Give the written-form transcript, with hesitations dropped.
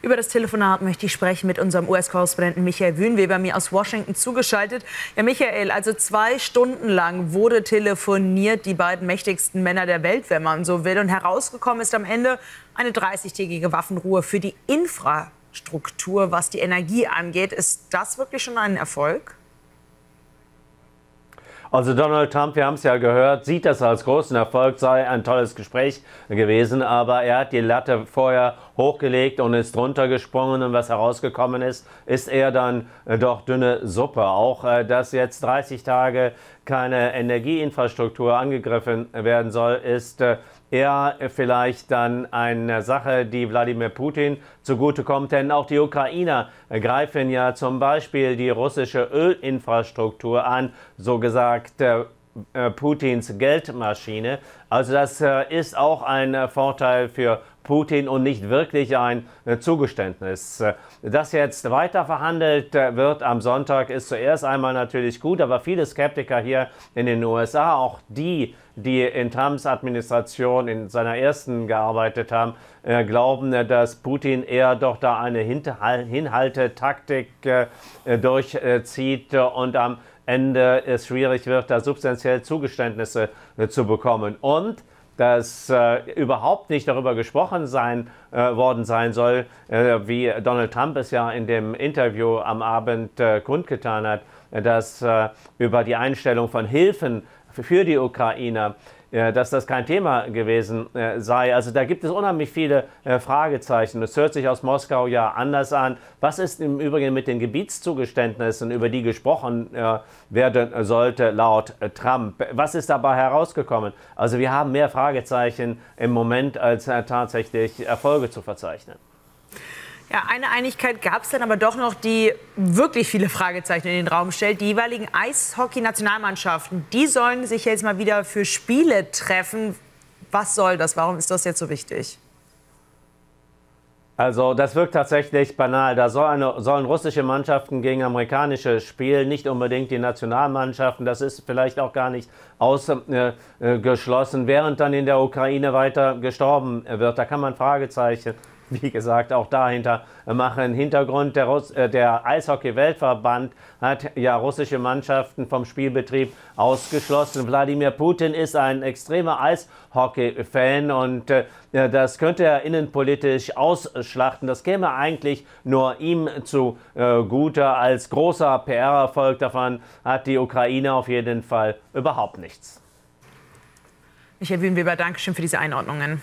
Über das Telefonat möchte ich sprechen mit unserem US-Korrespondenten Michael Wühnweber, mir aus Washington zugeschaltet. Ja, Michael, also 2 Stunden lang wurde telefoniert, die beiden mächtigsten Männer der Welt, wenn man so will. Und herausgekommen ist am Ende eine 30-tägige Waffenruhe für die Infrastruktur, was die Energie angeht. Ist das wirklich schon ein Erfolg? Also Donald Trump, wir haben es ja gehört, sieht das als großen Erfolg, sei ein tolles Gespräch gewesen, aber er hat die Latte vorher hochgelegt und ist drunter gesprungen und was herausgekommen ist, ist eher dann doch dünne Suppe. Auch, dass jetzt 30 Tage keine Energieinfrastruktur angegriffen werden soll, ist eher vielleicht dann eine Sache, die Wladimir Putin zugutekommt, denn auch die Ukrainer greifen ja zum Beispiel die russische Ölinfrastruktur an, so gesagt Putins Geldmaschine. Also das ist auch ein Vorteil für Putin und nicht wirklich ein Zugeständnis. Dass jetzt weiter verhandelt wird am Sonntag, ist zuerst einmal natürlich gut, aber viele Skeptiker hier in den USA, auch die in Trumps Administration in seiner ersten gearbeitet haben, glauben, dass Putin eher doch da eine Hinhaltetaktik durchzieht und am Ende es schwierig wird, da substanziell Zugeständnisse zu bekommen. Und dass überhaupt nicht darüber gesprochen worden sein soll, wie Donald Trump es ja in dem Interview am Abend kundgetan hat, dass über die Einstellung von Hilfen für die Ukrainer, dass das kein Thema gewesen sei. Also da gibt es unheimlich viele Fragezeichen. Es hört sich aus Moskau ja anders an. Was ist im Übrigen mit den Gebietszugeständnissen, über die gesprochen werden sollte, laut Trump? Was ist dabei herausgekommen? Also wir haben mehr Fragezeichen im Moment, als tatsächlich Erfolge zu verzeichnen. Ja, eine Einigkeit gab es dann aber doch noch, die wirklich viele Fragezeichen in den Raum stellt. Die jeweiligen Eishockey-Nationalmannschaften, die sollen sich jetzt mal wieder für Spiele treffen. Was soll das? Warum ist das jetzt so wichtig? Also das wirkt tatsächlich banal. Da sollen russische Mannschaften gegen amerikanische spielen, nicht unbedingt die Nationalmannschaften. Das ist vielleicht auch gar nicht ausgeschlossen, während dann in der Ukraine weiter gestorben wird. Da kann man Fragezeichen, wie gesagt, auch dahinter machen. Hintergrund, der Eishockey-Weltverband hat ja russische Mannschaften vom Spielbetrieb ausgeschlossen. Wladimir Putin ist ein extremer Eishockey-Fan und das könnte er innenpolitisch ausschlachten. Das käme eigentlich nur ihm zugute. Als großer PR-Erfolg davon hat die Ukraine auf jeden Fall überhaupt nichts. Michael Wühnweber, Dankeschön für diese Einordnungen.